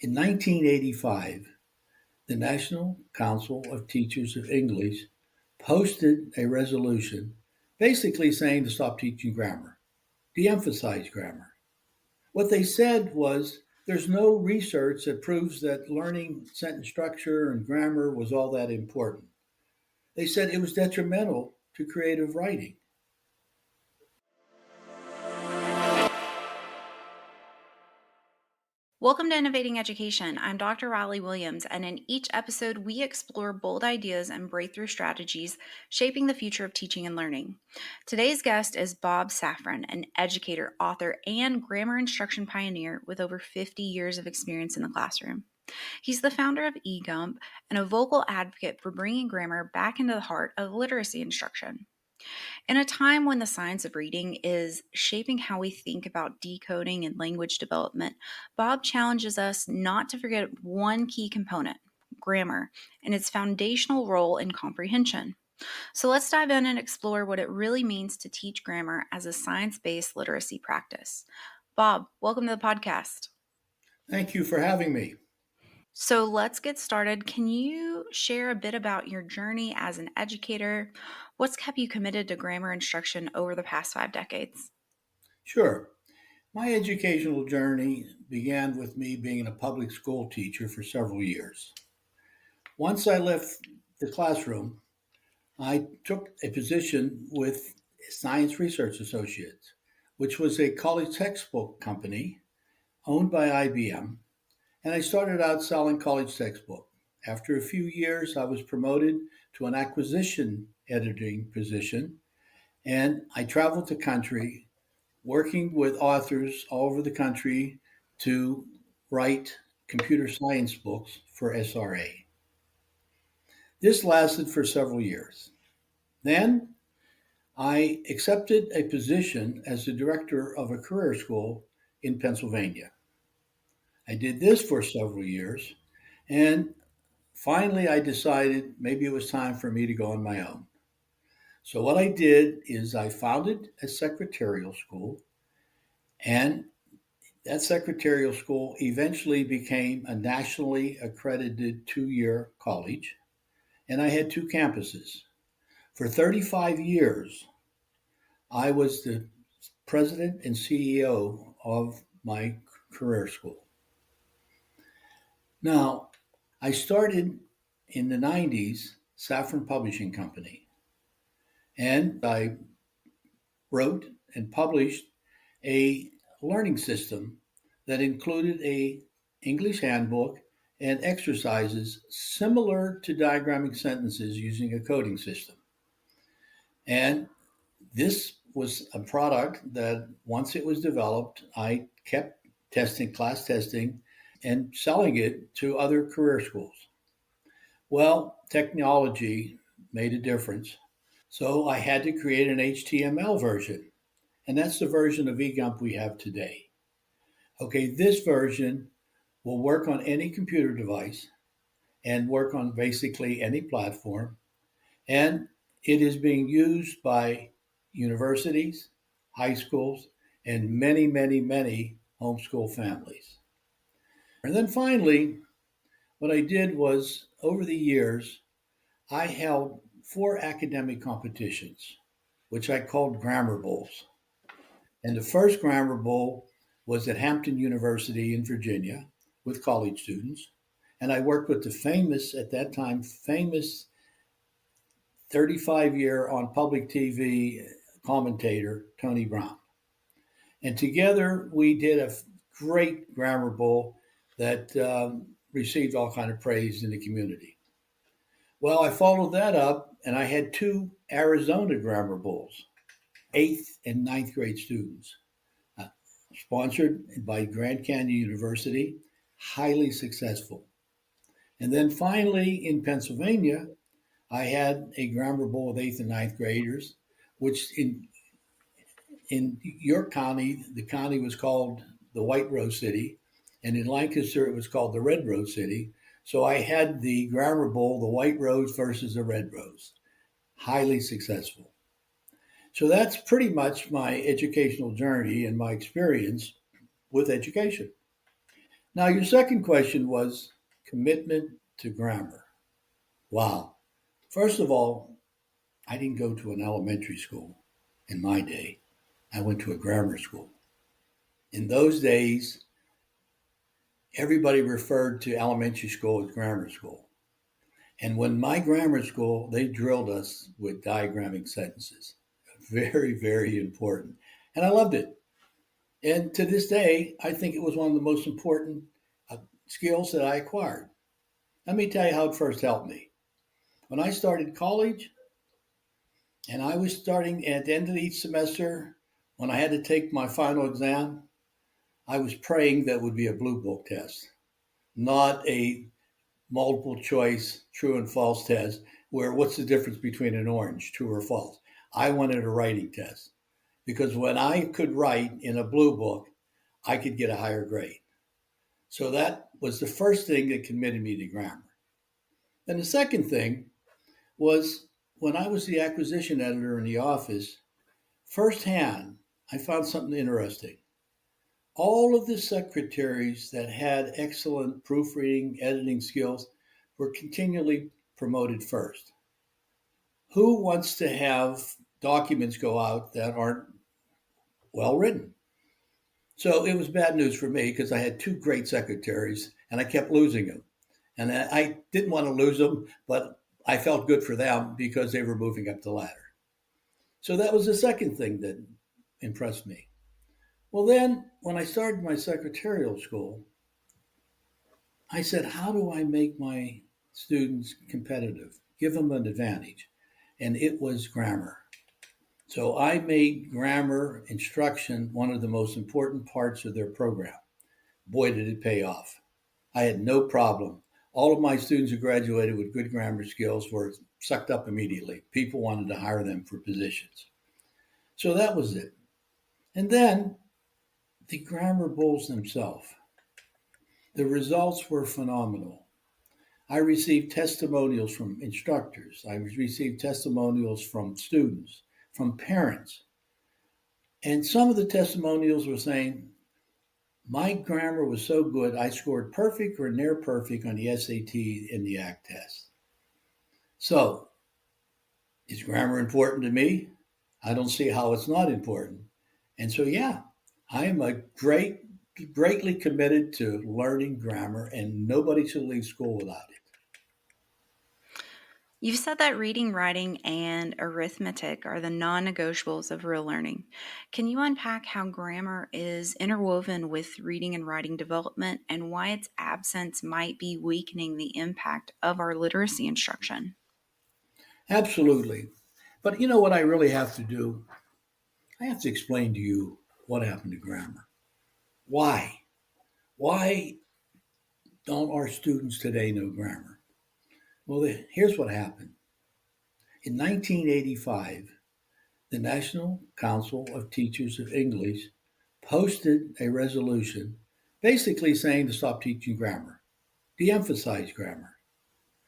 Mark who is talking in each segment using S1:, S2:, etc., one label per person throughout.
S1: In 1985, the National Council of Teachers of English posted a resolution basically saying to stop teaching grammar, de-emphasize grammar. What they said was there's no research that proves that learning sentence structure and grammar was all that important. They said it was detrimental to creative writing.
S2: Welcome to Innovating Education. I'm Dr. Riley Williams, and in each episode, we explore bold ideas and breakthrough strategies shaping the future of teaching and learning. Today's guest is Bob Safran, an educator, author, and grammar instruction pioneer with over 50 years of experience in the classroom. He's the founder of EGUMPP and a vocal advocate for bringing grammar back into the heart of literacy instruction. In a time when the science of reading is shaping how we think about decoding and language development, Bob challenges us not to forget one key component, grammar, and its foundational role in comprehension. So let's dive in and explore what it really means to teach grammar as a science-based literacy practice. Bob, welcome to the podcast.
S1: Thank you for having me.
S2: So let's get started. Can you share a bit about your journey as an educator? What's kept you committed to grammar instruction over the past 5 decades?
S1: Sure. My educational journey began with me being a public school teacher for several years. Once I left the classroom, I took a position with Science Research Associates, which was a college textbook company owned by IBM, and I started out selling college textbooks. After a few years, I was promoted to an acquisition editing position, and I traveled the country working with authors all over the country to write computer science books for SRA. This lasted for several years. Then I accepted a position as the director of a career school in Pennsylvania. I did this for several years, and finally I decided maybe it was time for me to go on my own. So what I did is I founded a secretarial school, and that secretarial school eventually became a nationally accredited 2-year college, and I had 2 campuses. For 35 years, I was the president and CEO of my career school. Now, I started in the 90s Safran Publishing Company, and I wrote and published a learning system that included a English handbook and exercises similar to diagramming sentences using a coding system. And this was a product that once it was developed, I kept testing, class testing, and selling it to other career schools. Well, technology made a difference. So I had to create an HTML version. And that's the version of EGUMPP we have today. Okay, this version will work on any computer device and work on basically any platform. And it is being used by universities, high schools, and many, many, many homeschool families. And then finally, what I did was over the years, I held 4 academic competitions, which I called Grammar Bowls. And the first Grammar Bowl was at Hampton University in Virginia with college students. And I worked with the famous, at that time, famous 35-year on public TV commentator, Tony Brown. And together we did a great Grammar Bowl that received all kind of praise in the community. Well, I followed that up, and I had 2 Arizona Grammar Bowls, 8th and 9th grade students, sponsored by Grand Canyon University, highly successful. And then finally in Pennsylvania, I had a Grammar Bowl with 8th and 9th graders, which in York County, the county was called the White Rose City, and in Lancaster, it was called the Red Rose City. So I had the Grammar Bowl, the White Rose versus the Red Rose, highly successful. So that's pretty much my educational journey and my experience with education. Now, your second question was commitment to grammar. Wow. First of all, I didn't go to an elementary school in my day. I went to a grammar school. In those days, everybody referred to elementary school as grammar school. And when my grammar school, they drilled us with diagramming sentences. Very, very important. And I loved it. And to this day, I think it was one of the most important skills that I acquired. Let me tell you how it first helped me. When I started college, and I was starting at the end of each semester, when I had to take my final exam, I was praying that would be a blue book test, not a multiple choice true and false test where what's the difference between an orange, true or false. I wanted a writing test because when I could write in a blue book, I could get a higher grade. So that was the first thing that committed me to grammar. Then the second thing was when I was the acquisition editor in the office, firsthand, I found something interesting. All of the secretaries that had excellent proofreading, editing skills were continually promoted first. Who wants to have documents go out that aren't well written? So it was bad news for me because I had two great secretaries and I kept losing them. And I didn't want to lose them, but I felt good for them because they were moving up the ladder. So that was the second thing that impressed me. Well, then when I started my secretarial school, I said, how do I make my students competitive? Give them an advantage. And it was grammar. So I made grammar instruction one of the most important parts of their program. Boy, did it pay off. I had no problem. All of my students who graduated with good grammar skills were sucked up immediately. People wanted to hire them for positions. So that was it. And then the grammar bulls themselves. The results were phenomenal. I received testimonials from instructors. I received testimonials from students, from parents. And some of the testimonials were saying, my grammar was so good, I scored perfect or near perfect on the SAT and the ACT test. So, is grammar important to me? I don't see how it's not important. And so, yeah, I am greatly committed to learning grammar, and nobody should leave school without it.
S2: You've said that reading, writing, and arithmetic are the non negotiables of real learning. Can you unpack how grammar is interwoven with reading and writing development and why its absence might be weakening the impact of our literacy instruction?
S1: Absolutely. But you know what I really have to do? I have to explain to you what happened to grammar. Why? Why don't our students today know grammar? Well, here's what happened. In 1985, the National Council of Teachers of English posted a resolution basically saying to stop teaching grammar, de emphasize grammar.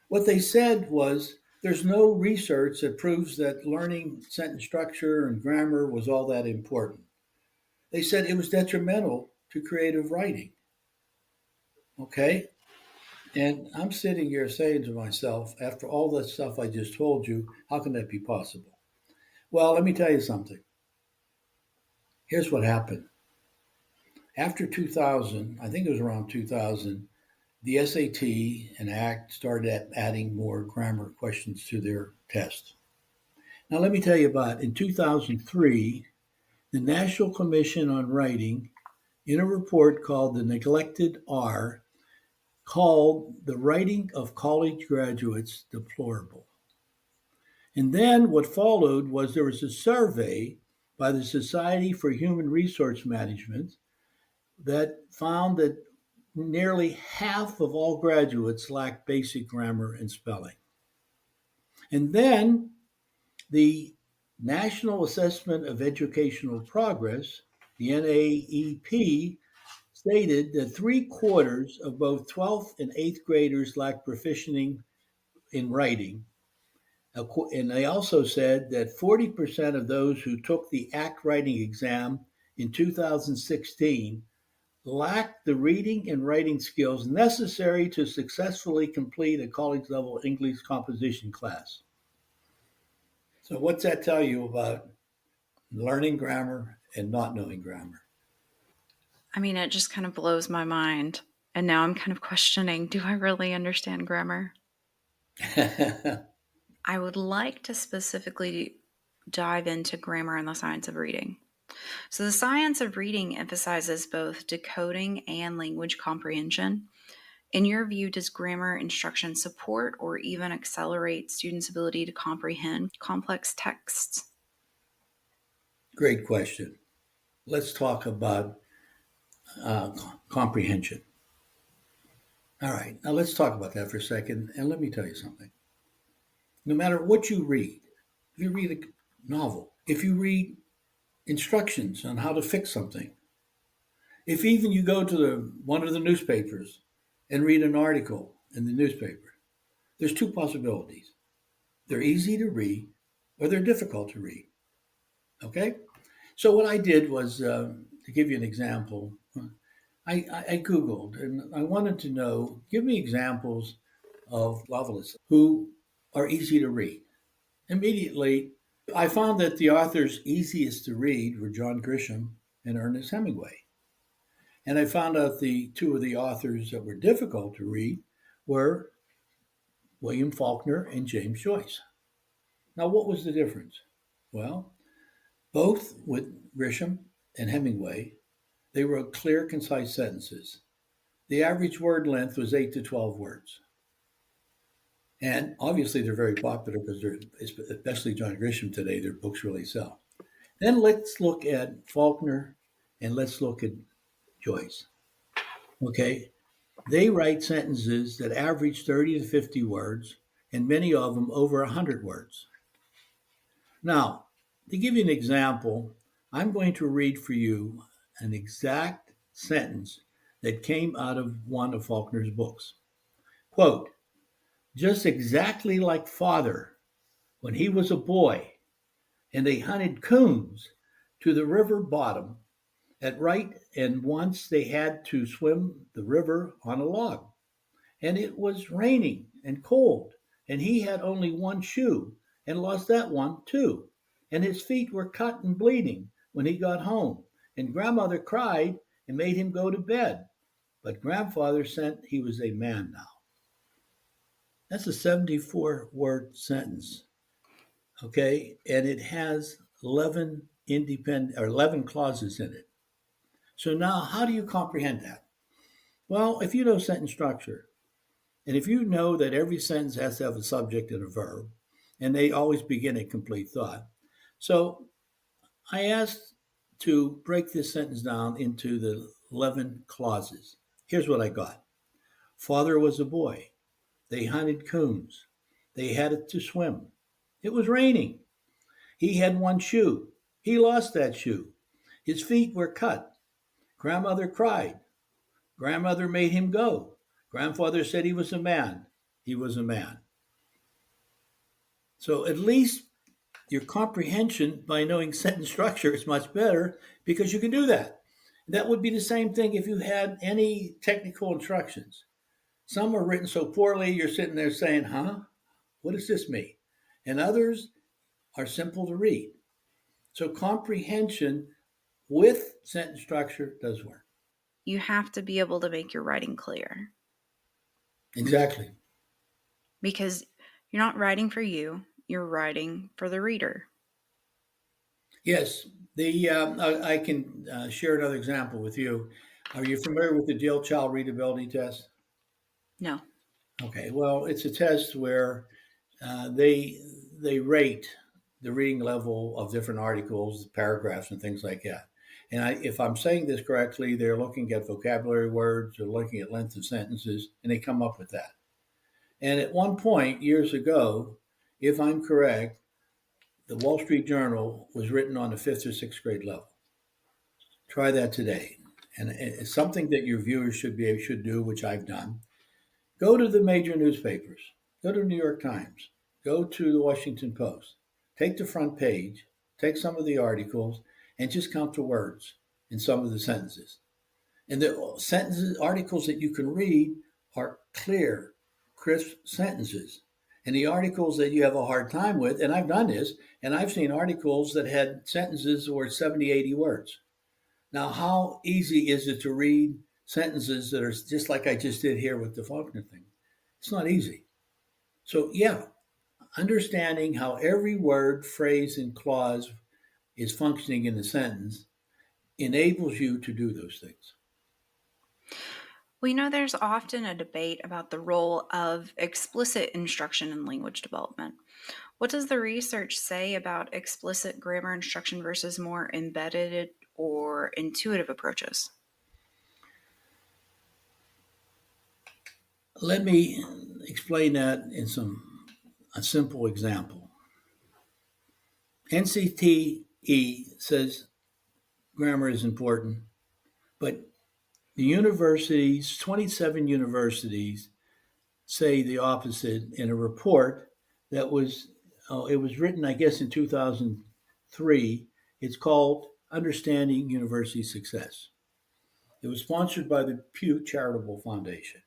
S1: What they said was there's no research that proves that learning sentence structure and grammar was all that important. They said it was detrimental to creative writing. Okay? And I'm sitting here saying to myself, after all that stuff I just told you, how can that be possible? Well, let me tell you something. Here's what happened. After 2000, I think it was around 2000, the SAT and ACT started adding more grammar questions to their test. Now, let me tell you about in 2003, the National Commission on Writing, in a report called The Neglected R, called the writing of college graduates deplorable. And then what followed was there was a survey by the Society for Human Resource Management that found that nearly half of all graduates lack basic grammar and spelling. And then the National Assessment of Educational Progress, the NAEP, stated that three-quarters of both 12th and 8th graders lack proficiency in writing. And they also said that 40% of those who took the ACT writing exam in 2016 lack the reading and writing skills necessary to successfully complete a college level English composition class. So, what's that tell you about learning grammar and not knowing grammar?
S2: I mean, it just kind of blows my mind. And now I'm kind of questioning, do I really understand grammar? I would like to specifically dive into grammar and the science of reading. So, the science of reading emphasizes both decoding and language comprehension. In your view, does grammar instruction support or even accelerate students' ability to comprehend complex texts?
S1: Great question. Let's talk about comprehension. All right, now let's talk about that for a second, and let me tell you something. No matter what you read, if you read a novel, if you read instructions on how to fix something, if even you go to one of the newspapers and read an article in the newspaper, there's two possibilities. They're easy to read or they're difficult to read. Okay? So what I did was, to give you an example, I Googled and I wanted to know, give me examples of novelists who are easy to read. Immediately, I found that the authors easiest to read were John Grisham and Ernest Hemingway. And I found out the two of the authors that were difficult to read were William Faulkner and James Joyce. Now, what was the difference? Well, both with Grisham and Hemingway, they wrote clear, concise sentences. The average word length was 8 to 12 words. And obviously, they're very popular because especially John Grisham today, their books really sell. Then let's look at Faulkner and let's look at Joyce. Okay, they write sentences that average 30 to 50 words, and many of them over 100 words. Now, to give you an example, I'm going to read for you an exact sentence that came out of one of Faulkner's books. Quote, just exactly like father when he was a boy and they hunted coons to the river bottom at right, and once they had to swim the river on a log. And it was raining and cold, and he had only one shoe and lost that one too. And his feet were cut and bleeding when he got home, and grandmother cried and made him go to bed. But grandfather said he was a man now. That's a 74-word sentence, okay? And it has 11 clauses in it. So now how do you comprehend that? Well, if you know sentence structure, and if you know that every sentence has to have a subject and a verb, and they always begin a complete thought. So I asked to break this sentence down into the 11 clauses. Here's what I got. Father was a boy. They hunted coons. They had to swim. It was raining. He had one shoe. He lost that shoe. His feet were cut. Grandmother cried. Grandmother made him go. Grandfather said he was a man. He was a man. So at least your comprehension by knowing sentence structure is much better because you can do that. That would be the same thing if you had any technical instructions. Some are written so poorly, you're sitting there saying, huh? What does this mean? And others are simple to read. So comprehension with sentence structure does work.
S2: You have to be able to make your writing clear
S1: Exactly.
S2: because you're not writing for you, you're writing for the reader.
S1: Yes. I can share another example with you. Are you familiar with the Deal Child readability test?
S2: No.
S1: Okay. Well, it's a test where they rate the reading level of different articles, paragraphs, and things like that. And if I'm saying this correctly, they're looking at vocabulary words, they're looking at length of sentences, and they come up with that. And at one point, years ago, if I'm correct, the Wall Street Journal was written on the fifth or sixth grade level. Try that today. And it's something that your viewers should do, which I've done. Go to the major newspapers. Go to the New York Times. Go to the Washington Post. Take the front page. Take some of the articles and just count the words in some of the sentences. And the sentences, articles that you can read are clear, crisp sentences. And the articles that you have a hard time with, and I've done this, and I've seen articles that had sentences that were 70, 80 words. Now, how easy is it to read sentences that are just like I just did here with the Faulkner thing? It's not easy. So, yeah, understanding how every word, phrase, and clause is functioning in the sentence enables you to do those things.
S2: We know there's often a debate about the role of explicit instruction in language development. What does the research say about explicit grammar instruction versus more embedded or intuitive approaches?
S1: Let me explain that in a simple example. NCTE says grammar is important, but the universities, 27 universities, say the opposite in a report that it was written, I guess, in 2003. It's called Understanding University Success. It was sponsored by the Pew Charitable Foundation.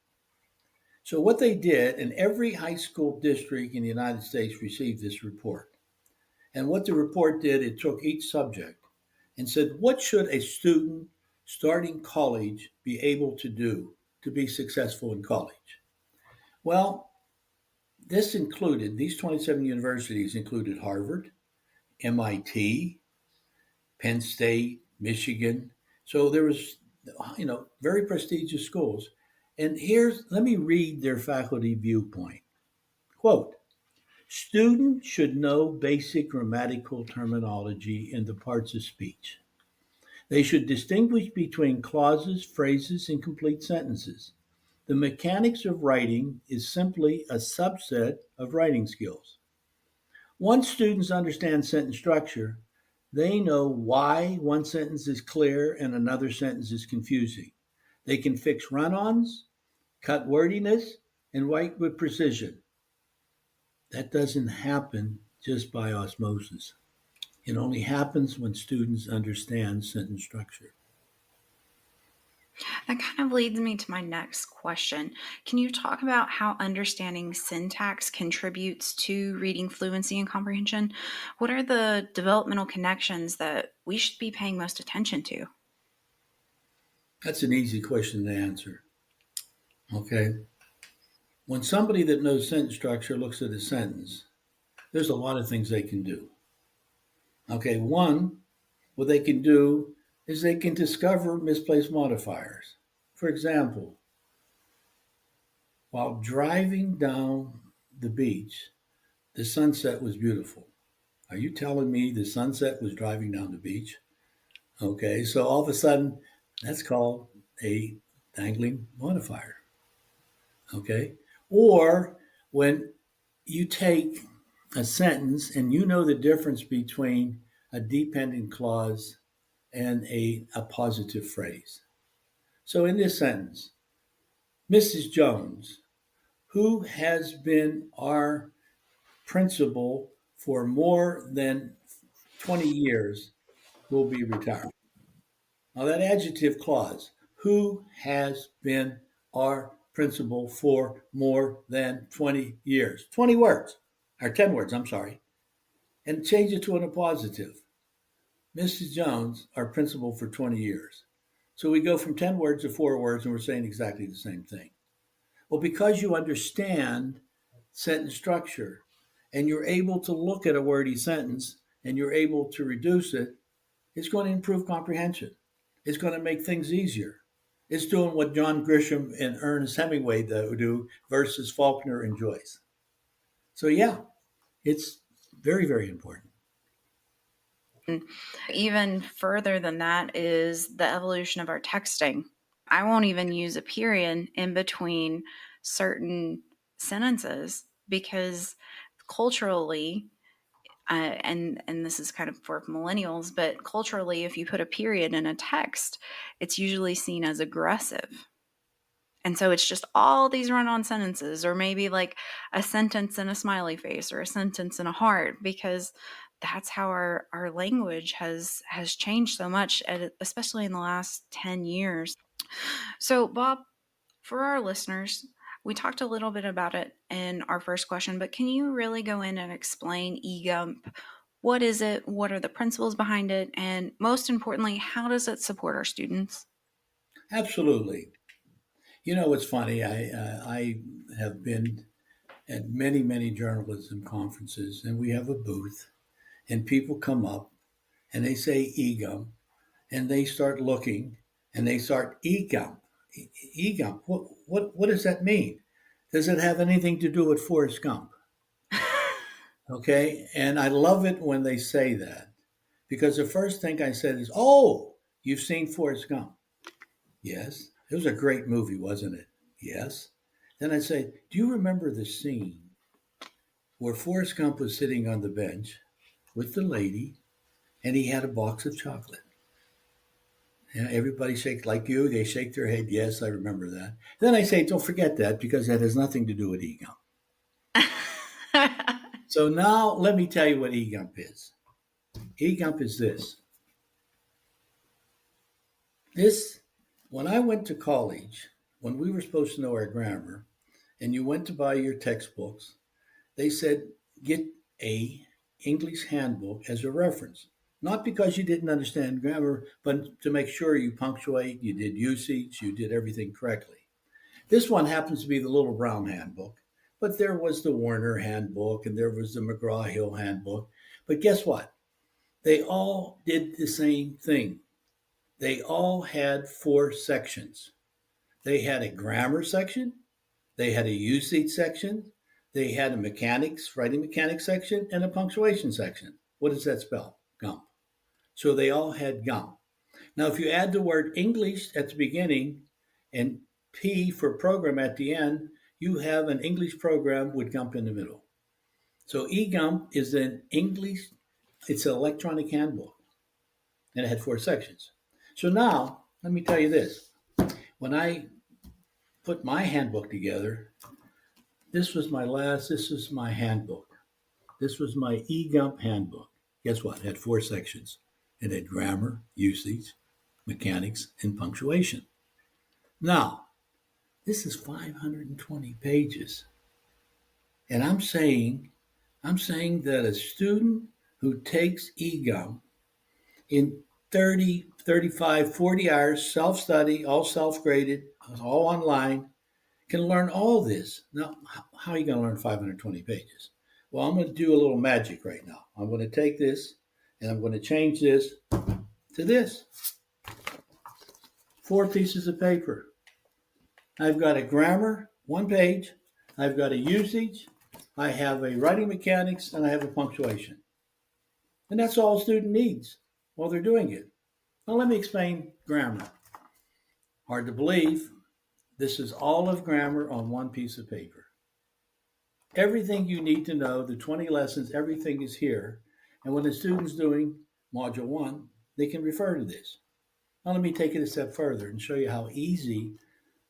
S1: So what they did, and every high school district in the United States received this report. And what the report did, it took each subject and said, what should a student starting college be able to do to be successful in college? Well, these 27 universities included Harvard, MIT, Penn State, Michigan. So there was, very prestigious schools. And let me read their faculty viewpoint. Quote, students should know basic grammatical terminology in the parts of speech. They should distinguish between clauses, phrases, and complete sentences. The mechanics of writing is simply a subset of writing skills. Once students understand sentence structure, they know why one sentence is clear and another sentence is confusing. They can fix run-ons, cut wordiness, and write with precision. That doesn't happen just by osmosis. It only happens when students understand sentence structure.
S2: That kind of leads me to my next question. Can you talk about how understanding syntax contributes to reading fluency and comprehension? What are the developmental connections that we should be paying most attention to?
S1: That's an easy question to answer. Okay. When somebody that knows sentence structure looks at a sentence, there's a lot of things they can do. Okay, one, what they can do is they can discover misplaced modifiers. For example, while driving down the beach, the sunset was beautiful. Are you telling me the sunset was driving down the beach? Okay, so all of a sudden, that's called a dangling modifier. Okay, or when you take a sentence and you know the difference between a dependent clause and a positive phrase. So in this sentence, Mrs. Jones, who has been our principal for more than 20 years, will be retired. Now, that adjective clause, who has been our principal for more than 20 years, 20 words, or 10 words, I'm sorry, and change it to a positive. Mrs. Jones, our principal for 20 years. So we go from 10 words to 4 words, and we're saying exactly the same thing. Well, because you understand sentence structure and you're able to look at a wordy sentence and you're able to reduce it, it's going to improve comprehension. It's going to make things easier. It's doing what John Grisham and Ernest Hemingway do versus Faulkner and Joyce. So, yeah, it's very, very important.
S2: Even further than that is the evolution of our texting. I won't even use a period in between certain sentences because culturally, and this is kind of for millennials, but culturally, if you put a period in a text, it's usually seen as aggressive. And so it's just all these run-on sentences, or maybe like a sentence and a smiley face, or a sentence and a heart, because that's how our language has changed so much, especially in the last 10 years. So, Bob, for our listeners, we talked a little bit about it in our first question, but can you really go in and explain EGUMPP? What is it? What are the principles behind it? And most importantly, how does it support our students?
S1: Absolutely. You know, it's funny. I have been at many journalism conferences, and we have a booth, and people come up and they say EGUM, and they start looking, and they start EGUM. EGUM. What does that mean? Does it have anything to do with Forrest Gump? Okay, and I love it when they say that because the first thing I said is, "Oh, you've seen Forrest Gump." Yes. It was a great movie, wasn't it? Yes. Then I'd say, do you remember the scene where Forrest Gump was sitting on the bench with the lady and he had a box of chocolate? And everybody shakes like you, they shake their head, yes, I remember that. Then I say, don't forget that because that has nothing to do with EGUMP. So now let me tell you what EGUMP is. EGUMP is this. This, when I went to college, when we were supposed to know our grammar, and you went to buy your textbooks, they said get a English handbook as a reference. Not because you didn't understand grammar, but to make sure you punctuate, you did usage, you did everything correctly. This one happens to be the Little Brown Handbook, but there was the Warner Handbook and there was the McGraw-Hill Handbook. But guess what? They all did the same thing. They all had 4 sections. They had a grammar section, they had a usage section, they had a mechanics, writing mechanics section, and a punctuation section. What does that spell? GUMP. So they all had GUMP. Now, if you add the word English at the beginning and P for program at the end, you have an English program with GUMP in the middle. So eGUMP is an English, it's an electronic handbook, and it had 4 sections. So now, let me tell you this. When I put my handbook together, this was my handbook. This was my eGUMP handbook. Guess what? It had 4 sections. It had grammar, usage, mechanics, and punctuation. Now, this is 520 pages. And I'm saying that a student who takes eGUMP in 30, 35, 40 hours, self-study, all self-graded, all online, can learn all this. Now, how are you going to learn 520 pages? Well, I'm going to do a little magic right now. I'm going to take this and I'm going to change this to this. 4 pieces of paper. I've got a grammar, 1 page. I've got a usage. I have a writing mechanics, and I have a punctuation. And that's all a student needs while they're doing it. Now, let me explain grammar. Hard to believe. This is all of grammar on 1 piece of paper. Everything you need to know, the 20 lessons, everything is here. And when the student's doing Module 1, they can refer to this. Now, let me take it a step further and show you how easy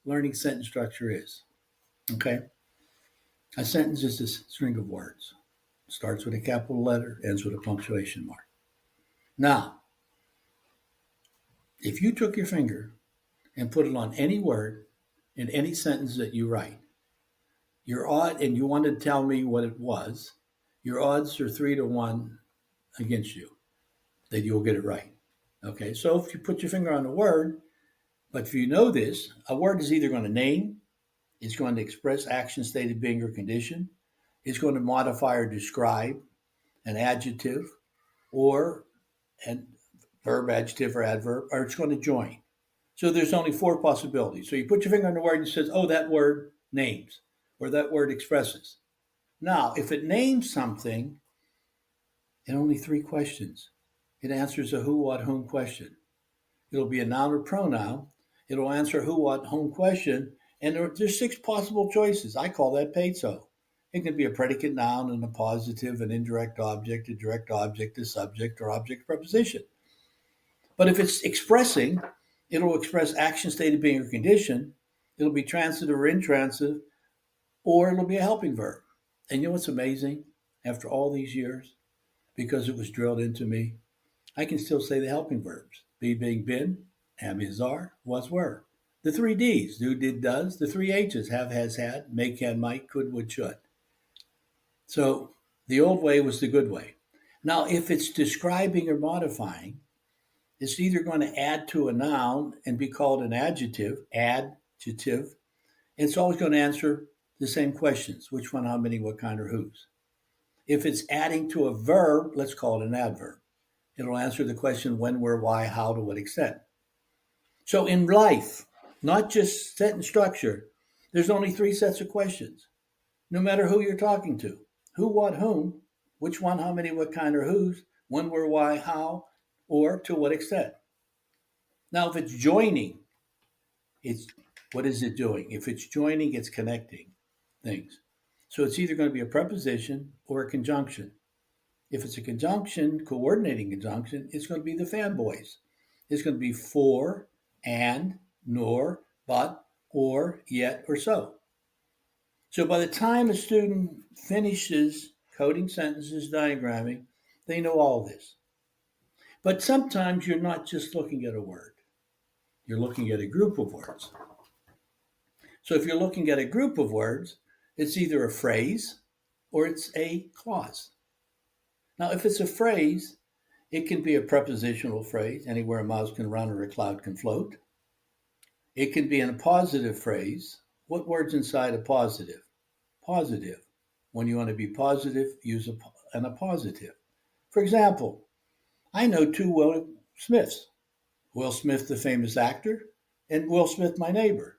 S1: learning sentence structure is. Okay? A sentence is a string of words. Starts with a capital letter, ends with a punctuation mark. Now, if you took your finger and put it on any word in any sentence that you write, your odd, and you wanted to tell me what it was, your odds are 3-1 against you that you'll get it right. Okay, so if you put your finger on a word, but if you know this, a word is either going to name, it's going to express action, stated, being, or condition, it's going to modify or describe an adjective or a verb, adjective, or adverb, or it's going to join. So there's only 4 possibilities. So you put your finger on the word and it says, oh, that word names, or that word expresses. Now, if it names something, in only 3 questions, it answers a who, what, whom question. It'll be a noun or pronoun. It'll answer who, what, whom question. And there's 6 possible choices. I call that paid-so. It can be a predicate noun and a positive, an indirect object, a direct object, a subject, or object preposition. But if it's expressing, it'll express action, stated, being, or condition. It'll be transitive or intransitive, or it'll be a helping verb. And you know what's amazing? After all these years, because it was drilled into me, I can still say the helping verbs. Be, being, been, am, is, are, was, were. The three D's, do, did, does. The three H's, have, has, had, may, can, might, could, would, should. So the old way was the good way. Now, if it's describing or modifying, it's either going to add to a noun and be called an adjective, adjective. And it's always going to answer the same questions: which one, how many, what kind, or whose. If it's adding to a verb, let's call it an adverb. It'll answer the question when, where, why, how, to what extent. So in life, not just sentence structure, there's only three sets of questions, no matter who you're talking to: who, what, whom, which one, how many, what kind, or whose, when, where, why, how, or to what extent. Now, if it's joining, it's what is it doing? If it's joining, it's connecting things. So it's either going to be a preposition or a conjunction. If it's a conjunction, coordinating conjunction, it's going to be the fanboys. It's going to be for, and, nor, but, or, yet, or so. So by the time a student finishes coding sentences, diagramming, they know all this. But sometimes you're not just looking at a word. You're looking at a group of words. So if you're looking at a group of words, it's either a phrase or it's a clause. Now, if it's a phrase, it can be a prepositional phrase: anywhere a mouse can run or a cloud can float. It can be in a positive phrase. What word's inside a positive? Positive. When you want to be positive, use an appositive. For example, I know two Will Smiths: Will Smith, the famous actor, and Will Smith, my neighbor.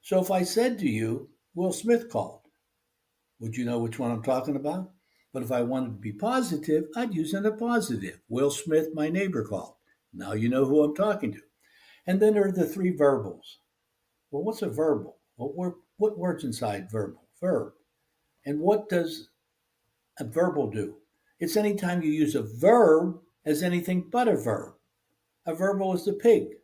S1: So if I said to you, Will Smith called, would you know which one I'm talking about? But if I wanted to be positive, I'd use an appositive: Will Smith, my neighbor, called. Now you know who I'm talking to. And then there are the three verbals. Well, what's a verbal? Well, what word's inside verbal? Verb. And what does a verbal do? It's anytime you use a verb as anything but a verb. A verbal is the pig.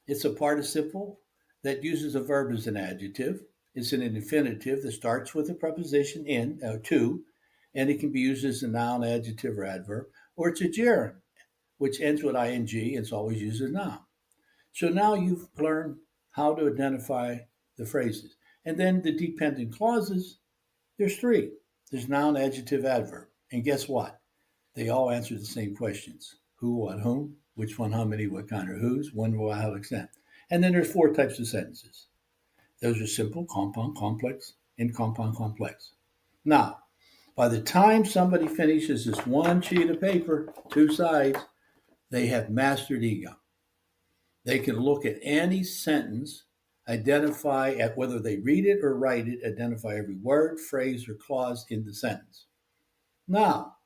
S1: It's a participle that uses a verb as an adjective. It's an infinitive that starts with a preposition in, to, and it can be used as a noun, adjective, or adverb. Or it's a gerund, which ends with ing, and it's always used as a noun. So now you've learned how to identify the phrases. And then the dependent clauses, there's three. There's noun, adjective, adverb. And guess what? They all answer the same questions: who, what, whom, which one, how many, what kind, or whose, when, why, how, extent. And then there's four types of sentences. Those are simple, compound, complex, and compound, complex. Now, by the time somebody finishes this one sheet of paper, 2 sides, they have mastered EGUMPP. They can look at any sentence, identify at whether they read it or write it, identify every word, phrase, or clause in the sentence. Now,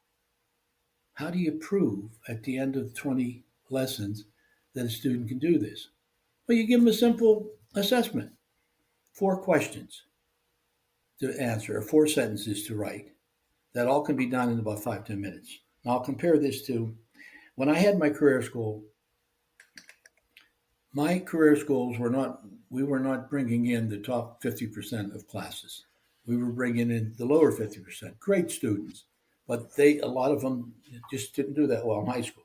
S1: how do you prove at the end of 20 lessons that a student can do this? Well, you give them a simple assessment: 4 questions to answer, or 4 sentences to write. That all can be done in about 5-10 minutes. Now, I'll compare this to when I had my career school. My career schools we were not bringing in the top 50% of classes. We were bringing in the lower 50%. Great students, but a lot of them just didn't do that well in high school.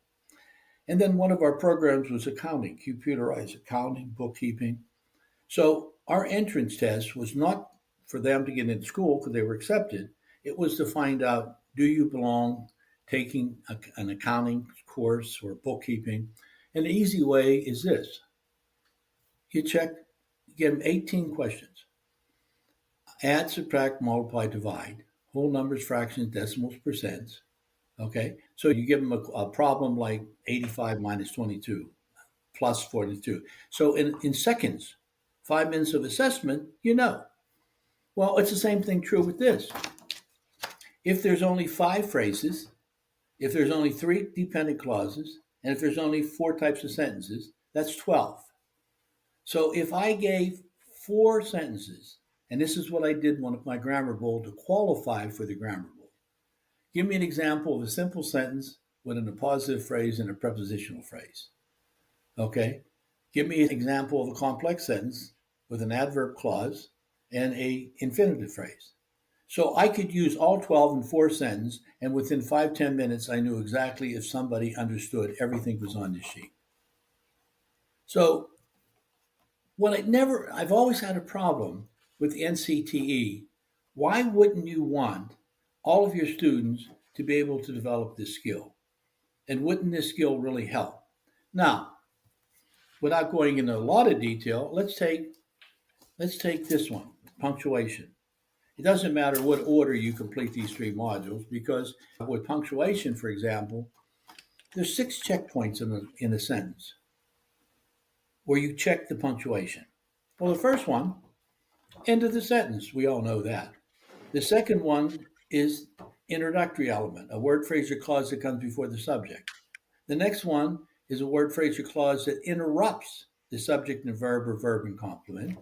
S1: And then one of our programs was accounting, computerized accounting, bookkeeping. So our entrance test was not for them to get into school because they were accepted. It was to find out, do you belong taking an accounting course or bookkeeping? And the easy way is this. You give them 18 questions. Add, subtract, multiply, divide. Whole numbers, fractions, decimals, percents. Okay, so you give them a problem like 85 minus 22 plus 42. So in seconds, 5 minutes of assessment, you know. Well, it's the same thing true with this. If there's only 5 phrases, if there's only 3 dependent clauses, and if there's only 4 types of sentences, that's 12. So if I gave 4 sentences, and this is what I did with my grammar bowl to qualify for the grammar bowl. Give me an example of a simple sentence with an appositive phrase and a prepositional phrase. Okay? Give me an example of a complex sentence with an adverb clause and an infinitive phrase. So I could use all 12 in 4 sentences, and within 5-10 minutes, I knew exactly if somebody understood everything was on the sheet. So I've always had a problem with the NCTE. Why wouldn't you want all of your students to be able to develop this skill? And wouldn't this skill really help? Now, without going into a lot of detail, let's take this one, punctuation. It doesn't matter what order you complete these three modules because with punctuation, for example, there's 6 checkpoints in a sentence where you check the punctuation. Well, the first one, end of the sentence. We all know that. The second one is introductory element, a word, phrase, or clause that comes before the subject. The next one is a word, phrase, or clause that interrupts the subject and verb or verb and complement.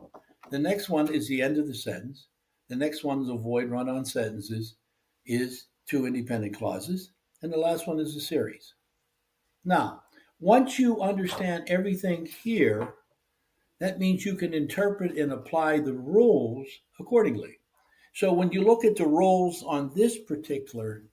S1: The next one is the end of the sentence. The next one is avoid run-on sentences, is 2 independent clauses. And the last one is a series. Now, once you understand everything here, that means you can interpret and apply the rules accordingly. So when you look at the rules on this particular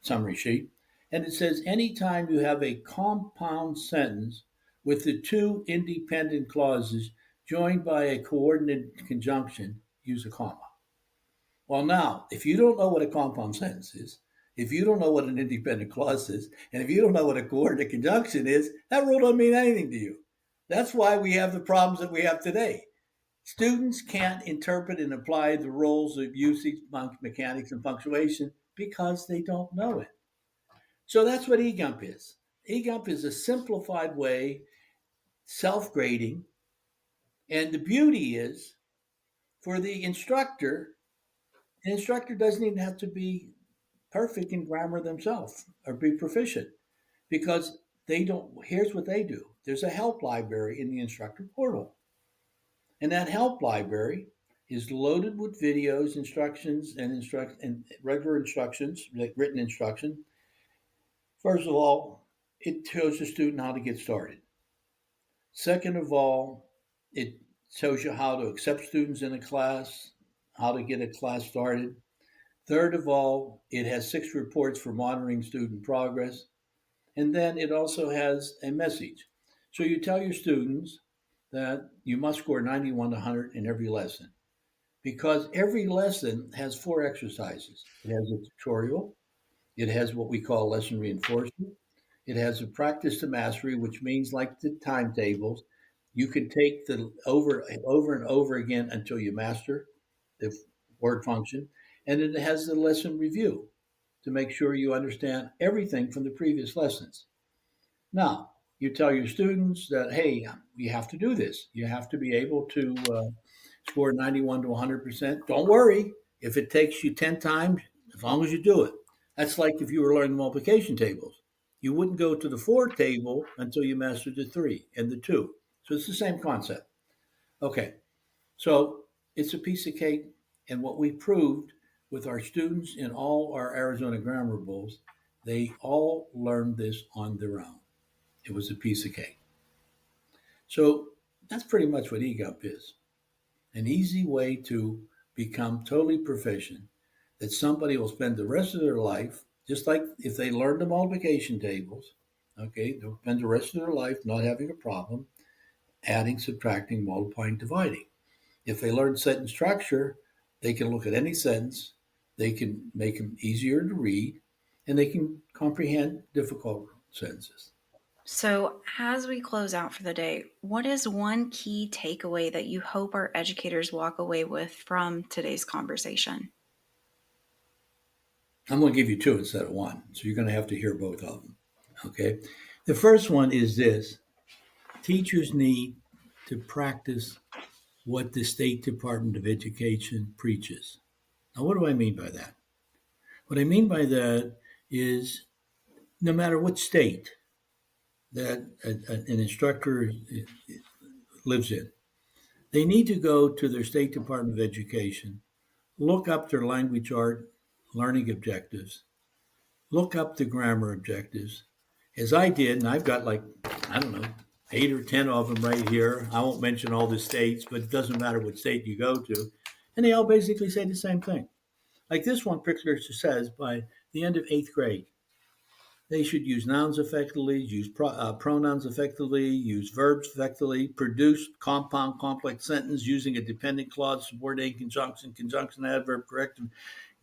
S1: summary sheet, and it says anytime you have a compound sentence with the 2 independent clauses joined by a coordinate conjunction, use a comma. Well, now, if you don't know what a compound sentence is, if you don't know what an independent clause is, and if you don't know what a coordinate conjunction is, that rule doesn't mean anything to you. That's why we have the problems that we have today. Students can't interpret and apply the rules of usage, mechanics, and punctuation because they don't know it. So that's what EGUMPP is. EGUMPP is a simplified way, self-grading, and the beauty is for the instructor doesn't even have to be perfect in grammar themselves or be proficient because they don't. Here's what they do. There's a help library in the instructor portal. And that help library is loaded with videos, instructions, and regular instructions, like written instruction. First of all, it shows the student how to get started. Second of all, it shows you how to accept students in a class, how to get a class started. Third of all, it has 6 reports for monitoring student progress. And then it also has a message. So you tell your students that you must score 91 to 100 in every lesson because every lesson has 4 exercises. It has a tutorial, it has what we call lesson reinforcement, it has a practice to mastery, which means like the timetables, you can take the over and over again until you master the word function, and it has the lesson review to make sure you understand everything from the previous lessons. Now, you tell your students that, hey, you have to do this. You have to be able to score 91 to 100%. Don't worry if it takes you 10 times, as long as you do it. That's like if you were learning multiplication tables. You wouldn't go to the 4 table until you mastered the 3 and the 2. So it's the same concept. Okay, so it's a piece of cake. And what we proved with our students in all our Arizona Grammar Bowls, they all learned this on their own. It was a piece of cake. So that's pretty much what EGUMPP is. An easy way to become totally proficient that somebody will spend the rest of their life, just like if they learned the multiplication tables, okay, they'll spend the rest of their life not having a problem adding, subtracting, multiplying, dividing. If they learn sentence structure, they can look at any sentence, they can make them easier to read, and they can comprehend difficult sentences.
S2: So, as we close out for the day, what is one key takeaway that you hope our educators walk away with from today's conversation?
S1: I'm going to give you 2 instead of 1, so you're going to have to hear both of them. Okay. The first one is this: teachers need to practice what the State Department of Education preaches. Now, what do I mean by that? What I mean by that is no matter what state that an instructor lives in, they need to go to their State Department of Education, look up their language art learning objectives, look up the grammar objectives, as I did, and I've got like, I don't know, 8 or 10 of them right here. I won't mention all the states, but it doesn't matter what state you go to. And they all basically say the same thing. Like this one particular says, by the end of 8th grade, They should use nouns effectively, use pronouns effectively, use verbs effectively, produce compound complex sentence using a dependent clause, subordinate conjunction, conjunction adverb, corrective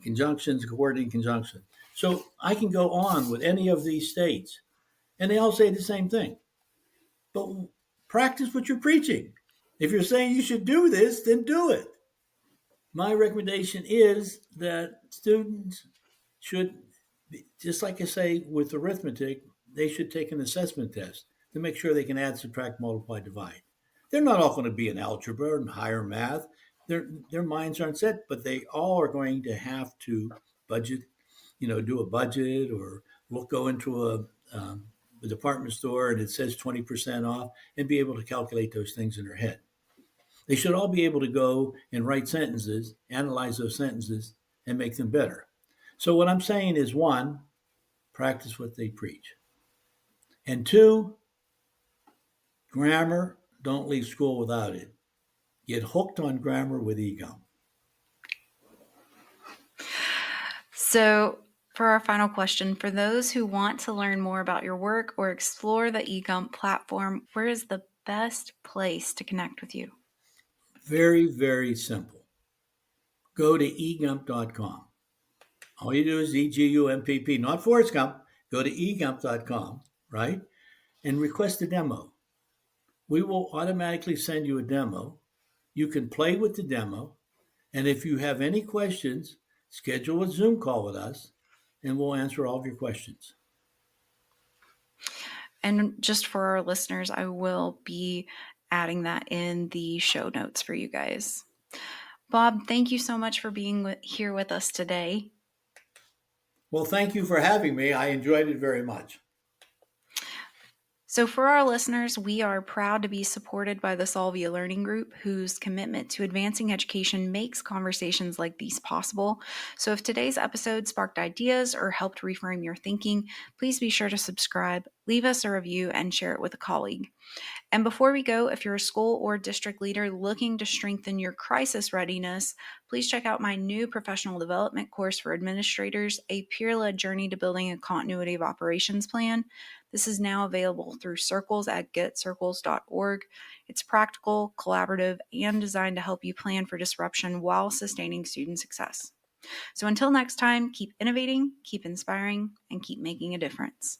S1: conjunctions, coordinating conjunction. So I can go on with any of these states, and they all say the same thing. But practice what you're preaching. If you're saying you should do this, then do it. My recommendation is that students should, just like I say with arithmetic, they should take an assessment test to make sure they can add, subtract, multiply, divide. They're not all going to be in algebra and higher math. Their minds aren't set, but they all are going to have to budget, do a budget or go into a department store and it says 20% off and be able to calculate those things in their head. They should all be able to go and write sentences, analyze those sentences, and make them better. So what I'm saying is, one, practice what they preach. And two, grammar, don't leave school without it. Get hooked on grammar with EGUMPP.
S2: So for our final question, for those who want to learn more about your work or explore the EGUMPP platform, where is the best place to connect with you?
S1: Very, very simple. Go to egumpp.com. All you do is EGUMPP, not Forrest Gump. Go to egumpp.com, right? And request a demo. We will automatically send you a demo. You can play with the demo. And if you have any questions, schedule a Zoom call with us and we'll answer all of your questions.
S2: And just for our listeners, I will be adding that in the show notes for you guys. Bob, thank you so much for being here with us today.
S1: Well, thank you for having me. I enjoyed it very much.
S2: So for our listeners, we are proud to be supported by the Solvia Learning Group, whose commitment to advancing education makes conversations like these possible. So if today's episode sparked ideas or helped reframe your thinking, please be sure to subscribe, leave us a review, and share it with a colleague. And before we go, if you're a school or district leader looking to strengthen your crisis readiness, please check out my new professional development course for administrators, A Peer-Led Journey to Building a Continuity of Operations Plan. This is now available through Circles at getcircles.org. It's practical, collaborative, and designed to help you plan for disruption while sustaining student success. So until next time, keep innovating, keep inspiring, and keep making a difference.